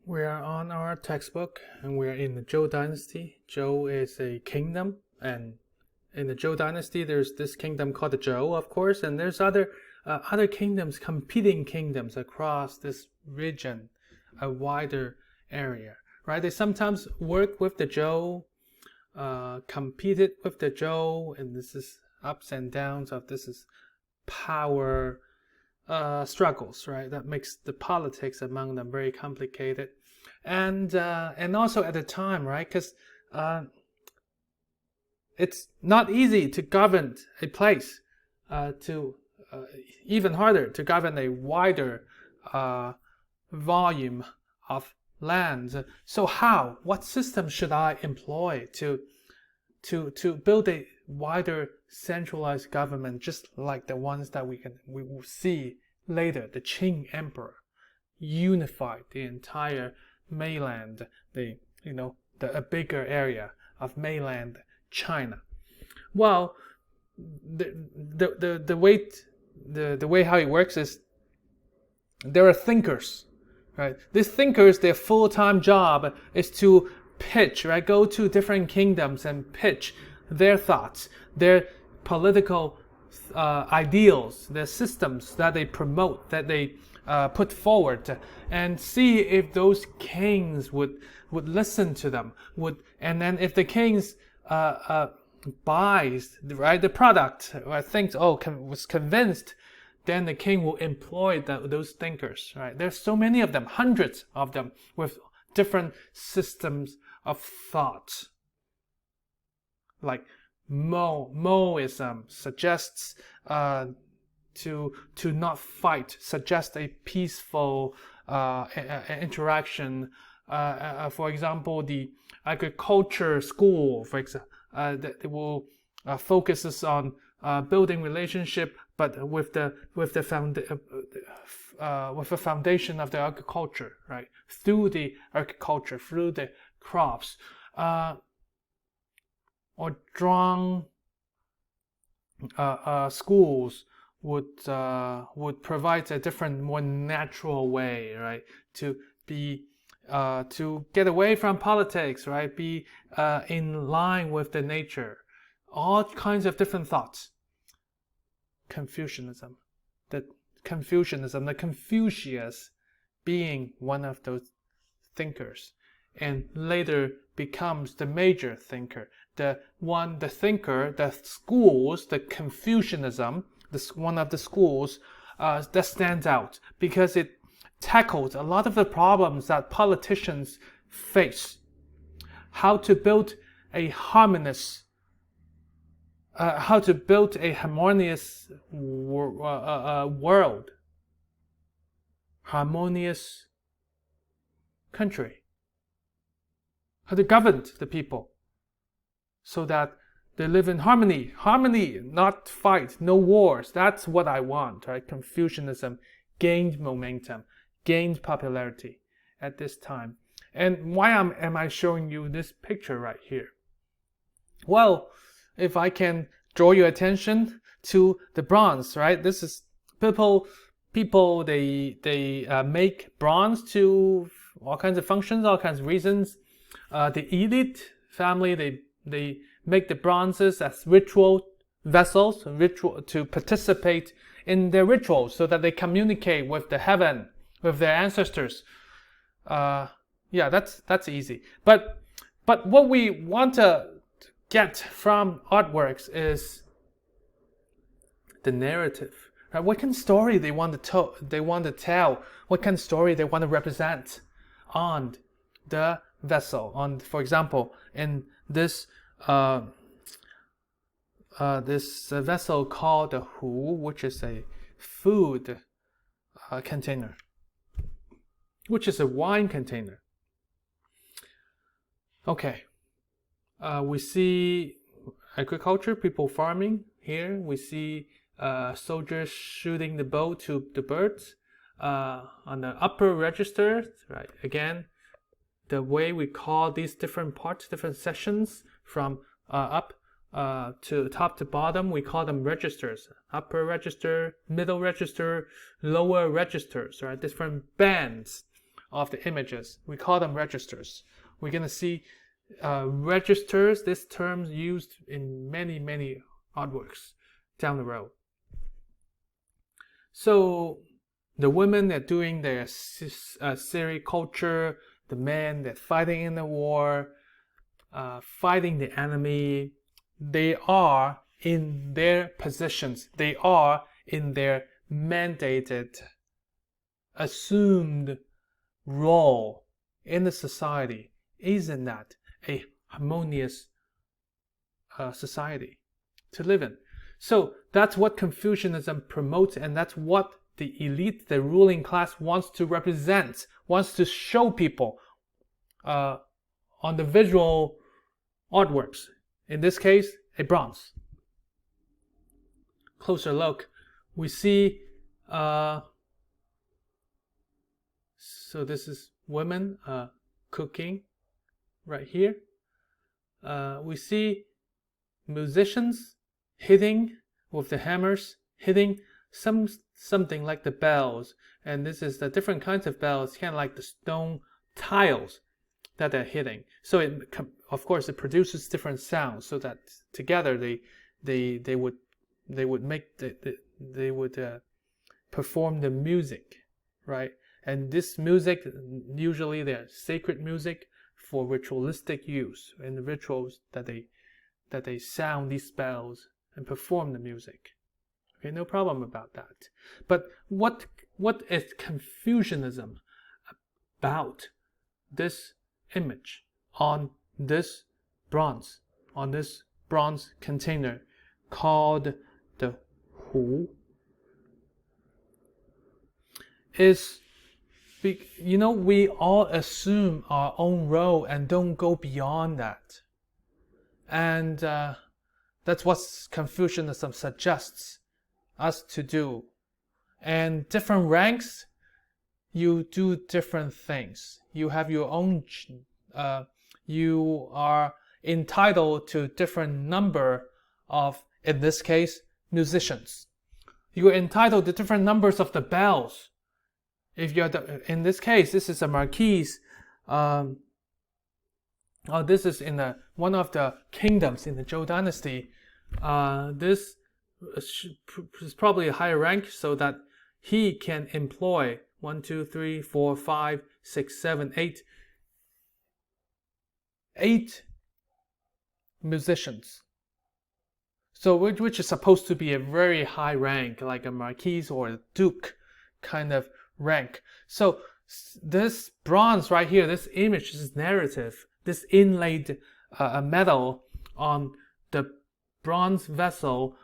We are on our textbook and we are in the Zhou dynasty. Zhou is a kingdom, and in the Zhou dynasty there's this kingdom called the Zhou, of course, and there's other kingdoms, competing kingdoms across this region, a wider area, right? They sometimes work with the Zhou, competed with the Zhou, and this is ups and downs of this is power struggles, right? That makes the politics among them very complicated, and also at the time, right? Because it's not easy to govern a place, to even harder to govern a wider volume of land. So what system should I employ to build a wider centralized government, just like the ones that we will see later? The Qing Emperor unified the entire mainland, a bigger area of mainland China. Well, the way how it works is there are thinkers, right? These thinkers, their full-time job is to pitch, right? Go to different kingdoms and pitch their thoughts, their political ideals, their systems that they promote, that they put forward, and see if those kings would listen to them, and then if the kings buys the product, or thinks was convinced, then the king will employ those thinkers, right? There's so many of them, hundreds of them, with different systems of thought. Like Moism suggests to not fight, suggests a peaceful interaction. For example, the agriculture school, for example, that will focuses on building relationship, but with the foundation of the agriculture, right? Through the agriculture, through the crops, or Zhuang schools would provide a different, more natural way, right? To get away from politics, right? Be in line with the nature. All kinds of different thoughts. Confucianism, the Confucius being one of those thinkers, and later becomes the major thinker. The schools, the Confucianism, one of the schools that stands out because it tackles a lot of the problems that politicians face. How to build a harmonious world, harmonious country, how to govern the people so that they live in harmony, not fight, no wars. That's what I want, right? Confucianism gained momentum, gained popularity at this time. And why am I showing you this picture right here? Well, if I can draw your attention to the bronze, right? This is people they make bronze to all kinds of functions, all kinds of reasons. The elite family, they make the bronzes as ritual vessels, to participate in their rituals, so that they communicate with the heaven, with their ancestors. That's easy. But what we want to get from artworks is the narrative. Right? What kind of story they want to tell? What kind of story they want to represent on the vessel? For example, in this vessel called the hu, which is a food container, which is a wine container. Okay. We see agriculture, people farming here. We see soldiers shooting the bow to the birds. On the upper register, right? Again, the way we call these different parts, different sections from up to top to bottom, we call them registers. Upper register, middle register, lower registers, right? Different bands of the images. We call them registers. We're going to see registers, this term used in many, many artworks down the road. So the women are doing their sericulture, the men they're fighting in the war, fighting the enemy. They are in their positions. They are in their mandated, assumed role in the society. Isn't that a harmonious society to live in? So that's what Confucianism promotes, and that's what the elite, the ruling class, wants to represent, wants to show people on the visual artworks. In this case, a bronze. Closer look, we see, so this is women cooking right here. We see musicians hitting with the hammers, hitting something like the bells, and this is the different kinds of bells, kind of like the stone tiles that they're hitting. So it, of course, it produces different sounds, so that together they would perform the music, right? And this music, usually they're sacred music for ritualistic use, in the rituals that they sound these bells and perform the music. Okay, no problem about that. But what is Confucianism about this image on this bronze container called the Hu? Is, we all assume our own role and don't go beyond that. And that's what Confucianism suggests us to do. And different ranks, you do different things. You have your own, you are entitled to different number of, in this case, musicians. You are entitled to different numbers of the bells. If you're in this case, this is a marquise. This is in one of the kingdoms in the Zhou dynasty. This is probably a higher rank, so that he can employ 1, 2, 3, 4, 5, 6, 7, 8 musicians. So which is supposed to be a very high rank, like a marquise or a duke kind of rank. So this bronze right here, this image, this narrative, this inlaid metal on the bronze vessel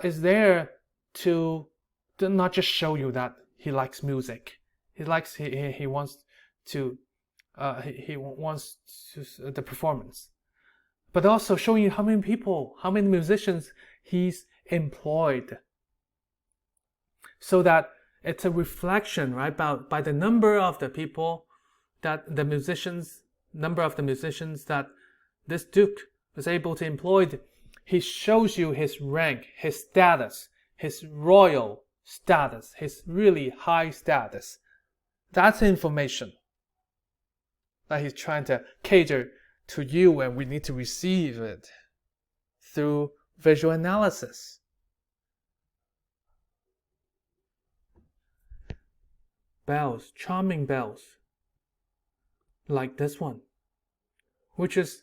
is there to not just show you that he likes music. He wants to the performance, but also showing you how many people, how many musicians he's employed, so that it's a reflection, right, by the number of the people that number of the musicians that this duke was able to employ. He shows you his rank, his status, his royal status, his really high status. That's information that he's trying to cater to you, and we need to receive it through visual analysis. Bells, charming bells, like this one, which is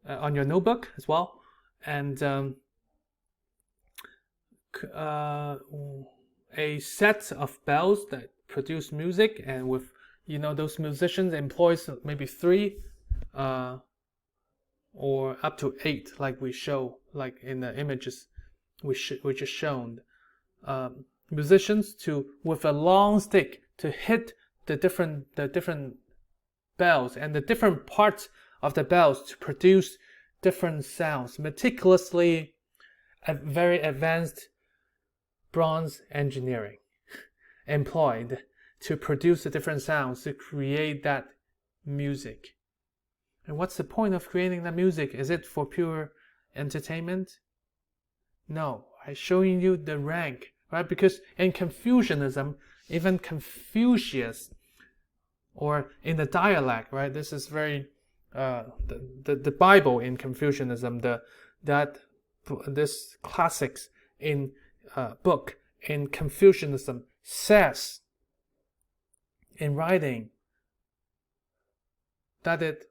on your notebook as well, and a set of bells that produce music, and with those musicians employs maybe 3 or up to 8, like we show, like in the images which is shown. Musicians with a long stick to hit the different bells and the different parts of the bells to produce different sounds. Meticulously, very advanced bronze engineering employed to produce the different sounds to create that music. And what's the point of creating that music? Is it for pure entertainment? No, I'm showing you the rank, right? Because in Confucianism, Even Confucius, or in the dialect, right? This is very the Bible in Confucianism, this classics in book in Confucianism says in writing that it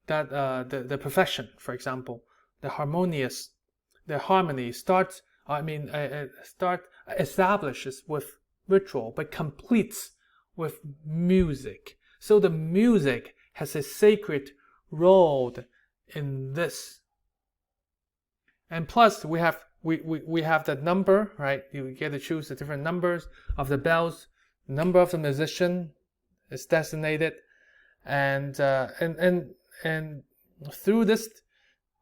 the perfection, for example, the harmony establishes with ritual, but completes with music. So the music has a sacred role in this. And plus, we have the number, right? You get to choose the different numbers of the bells. The number of the musician is designated, and through this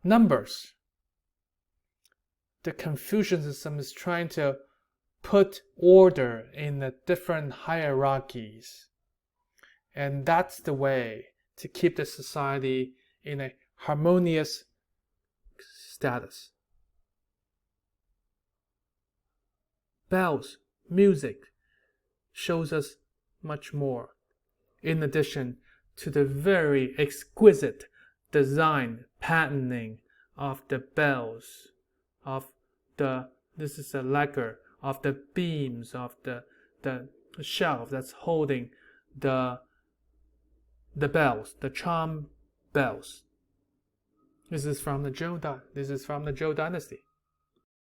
numbers, the Confucianism is trying to put order in the different hierarchies. And that's the way to keep the society in a harmonious status. Bells, music, shows us much more, in addition to the very exquisite design patterning of the bells, this is a lacquer, of the beams of the shelf that's holding the bells, the chime bells. This is from the Zhou Dynasty.